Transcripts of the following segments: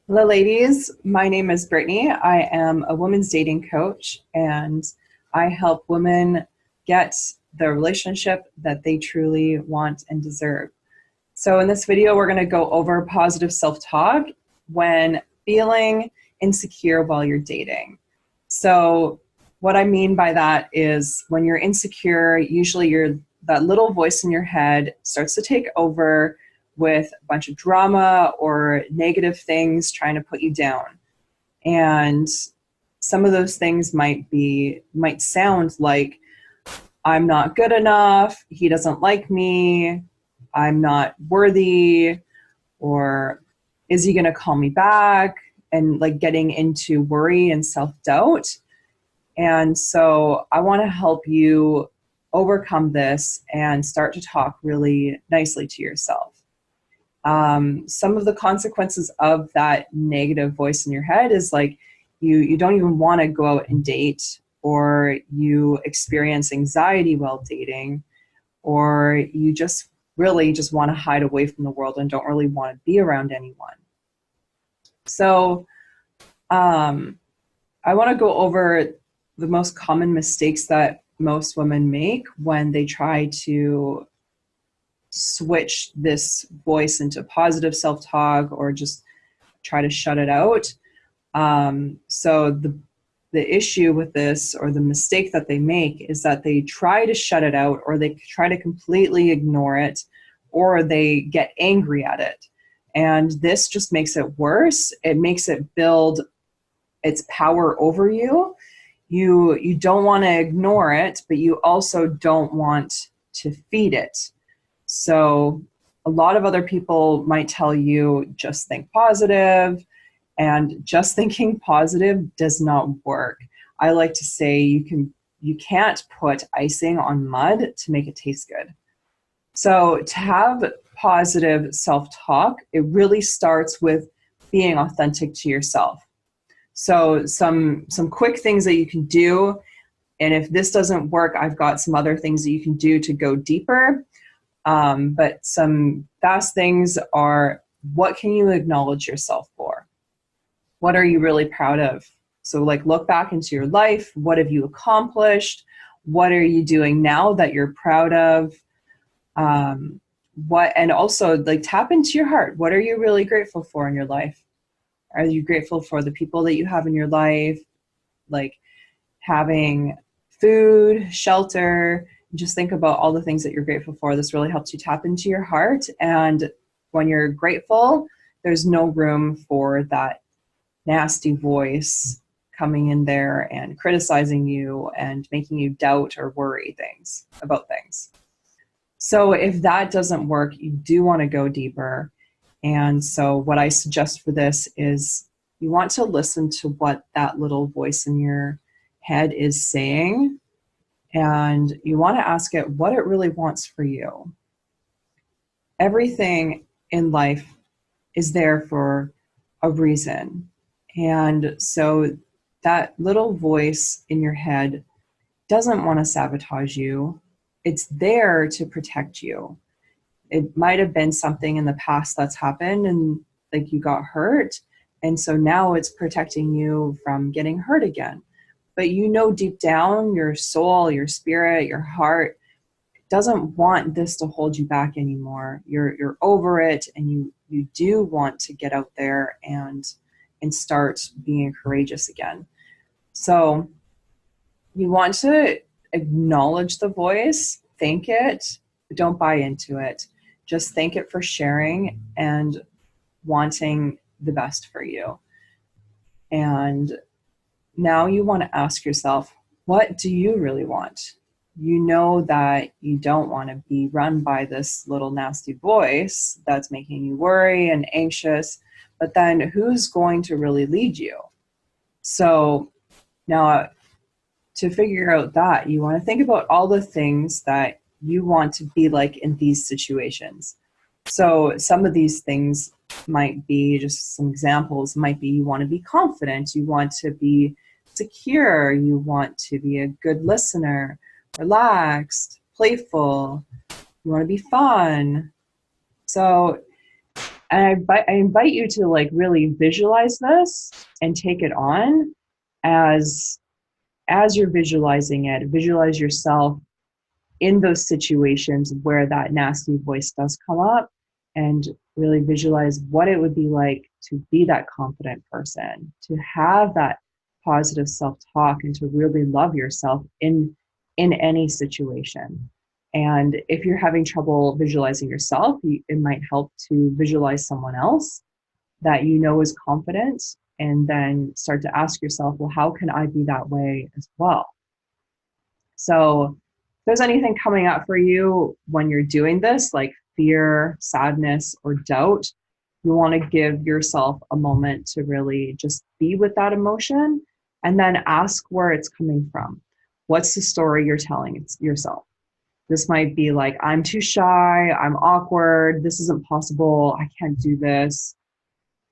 Hello, ladies. My name is Brittany. I am a women's dating coach, and I help women get the relationship that they truly want and deserve. So, in this video, we're going to go over positive self talk when feeling insecure while you're dating. So, what I mean by that is when you're insecure, usually that little voice in your head starts to take over with a bunch of drama or negative things trying to put you down. And some of those things might sound like, I'm not good enough, he doesn't like me, I'm not worthy, or is he going to call me back? And like getting into worry and self-doubt. And so I want to help you overcome this and start to talk really nicely to yourself. Some of the consequences of that negative voice in your head is like you don't even want to go out and date, or you experience anxiety while dating, or you just really just want to hide away from the world and don't really want to be around anyone. So I want to go over the most common mistakes that most women make when they try to switch this voice into positive self-talk or just try to shut it out. So the issue with this, or the mistake that they make, is that they try to shut it out, or they try to completely ignore it, or they get angry at it. And this just makes it worse. It makes it build its power over you. You don't want to ignore it, but you also don't want to feed it. So a lot of other people might tell you, just think positive, and just thinking positive does not work. I like to say you can't put icing on mud to make it taste good. So to have positive self-talk, it really starts with being authentic to yourself. So some quick things that you can do, and if this doesn't work, I've got some other things that you can do to go deeper. But some fast things are, what can you acknowledge yourself for? What are you really proud of? So like look back into your life. What have you accomplished? What are you doing now that you're proud of? And also like tap into your heart. What are you really grateful for in your life? Are you grateful for the people that you have in your life? Like having food, shelter. Just think about all the things that you're grateful for. This really helps you tap into your heart. And when you're grateful, there's no room for that nasty voice coming in there and criticizing you and making you doubt or worry about things. So if that doesn't work, you do want to go deeper. And so what I suggest for this is you want to listen to what that little voice in your head is saying, and you want to ask it what it really wants for you. Everything in life is there for a reason. And so that little voice in your head doesn't want to sabotage you. It's there to protect you. It might have been something in the past that's happened and like you got hurt. And so now it's protecting you from getting hurt again. But you know deep down, your soul, your spirit, your heart doesn't want this to hold you back anymore. You're over it, and you do want to get out there and start being courageous again. So you want to acknowledge the voice, thank it, but don't buy into it. Just thank it for sharing and wanting the best for you. And now you want to ask yourself, what do you really want? You know that you don't want to be run by this little nasty voice that's making you worry and anxious, but then who's going to really lead you? So now to figure out that, you want to think about all the things that you want to be like in these situations. So some of these things might be, just some examples might be, you want to be confident, you want to be secure, you want to be a good listener, relaxed, playful, you want to be fun. So And I invite you to like really visualize this and take it on as you're visualizing it. Visualize yourself in those situations where that nasty voice does come up, and really visualize what it would be like to be that confident person, to have that positive self-talk, and to really love yourself in any situation. And if you're having trouble visualizing yourself, it might help to visualize someone else that you know is confident, and then start to ask yourself, well, how can I be that way as well? So if there's anything coming up for you when you're doing this, like fear, sadness, or doubt, you want to give yourself a moment to really just be with that emotion, and then ask where it's coming from. What's the story you're telling yourself? This might be like, I'm too shy, I'm awkward, this isn't possible, I can't do this.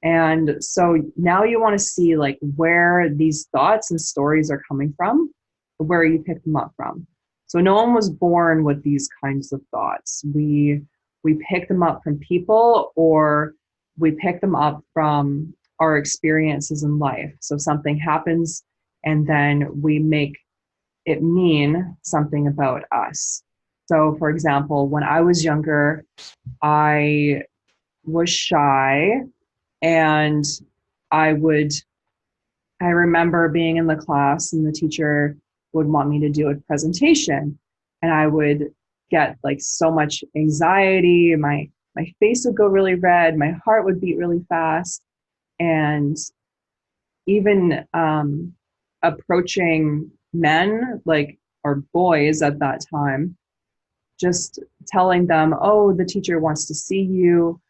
And so now you want to see like where these thoughts and stories are coming from, where you pick them up from. So no one was born with these kinds of thoughts. We pick them up from people, or we pick them up from our experiences in life. So something happens, and then we make it mean something about us. So for example, when I was younger, I was shy, and I would, I remember being in the class and the teacher would want me to do a presentation, and I would get like so much anxiety. My face would go really red. My heart would beat really fast. And even approaching men, like, or boys at that time, just telling them, oh, the teacher wants to see you,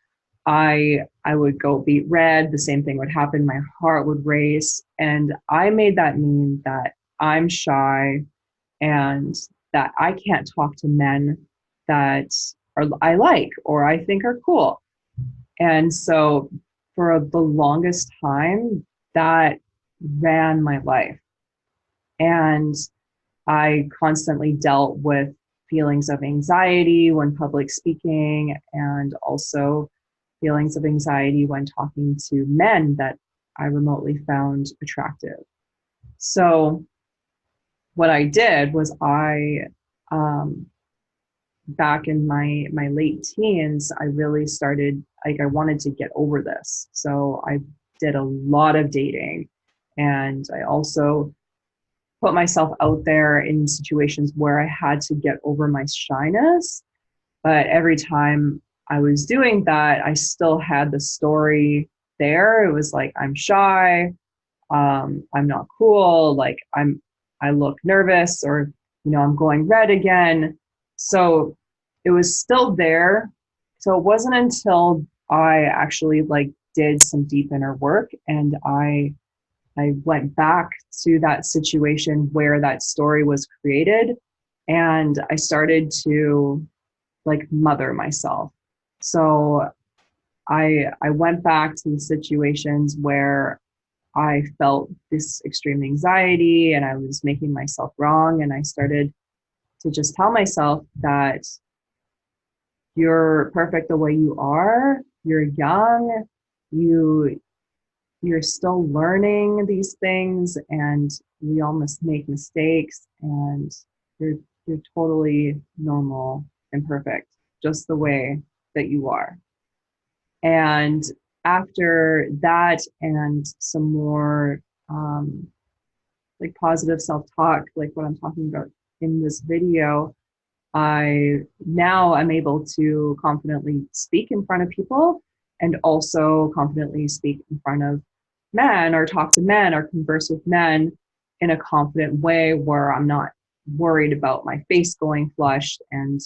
I would go beet red. The same thing would happen. My heart would race. And I made that mean that I'm shy, and that I can't talk to men that I like or I think are cool. And so for the longest time, that ran my life. And I constantly dealt with feelings of anxiety when public speaking, and also feelings of anxiety when talking to men that I remotely found attractive. So what I did was um, back in my late teens, I really started, like, I wanted to get over this. So I did a lot of dating, and I also put myself out there in situations where I had to get over my shyness. But every time I was doing that, I still had the story there. It was like, I'm shy, I'm not cool, like I look nervous, or I'm going red again. So it was still there. So it wasn't until I actually like did some deep inner work, and I went back to that situation where that story was created, and I started to like mother myself. So I went back to the situations where I felt this extreme anxiety and I was making myself wrong, and I started to just tell myself that you're perfect the way you are. You're young. You you're still learning these things, and we all must make mistakes, and you're you're totally normal and perfect just the way that you are. And after that, and some more like positive self-talk, like what I'm talking about in this video, I'm able to confidently speak in front of people, and also confidently speak in front of men, or talk to men, or converse with men in a confident way where I'm not worried about my face going flushed, and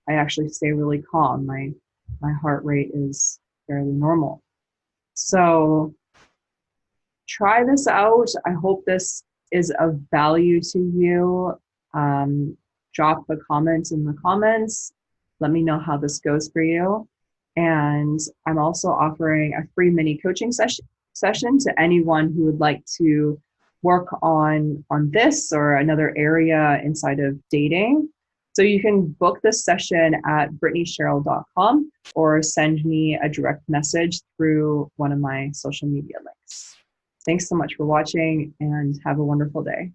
I actually stay really calm. My heart rate is fairly normal. So try this out. I hope this is of value to you. Um, Drop a comment in the comments. Let me know how this goes for you. And I'm also offering a free mini coaching session to anyone who would like to work on this or another area inside of dating. So you can book this session at brittanycheryl.com or send me a direct message through one of my social media links. Thanks so much for watching and have a wonderful day.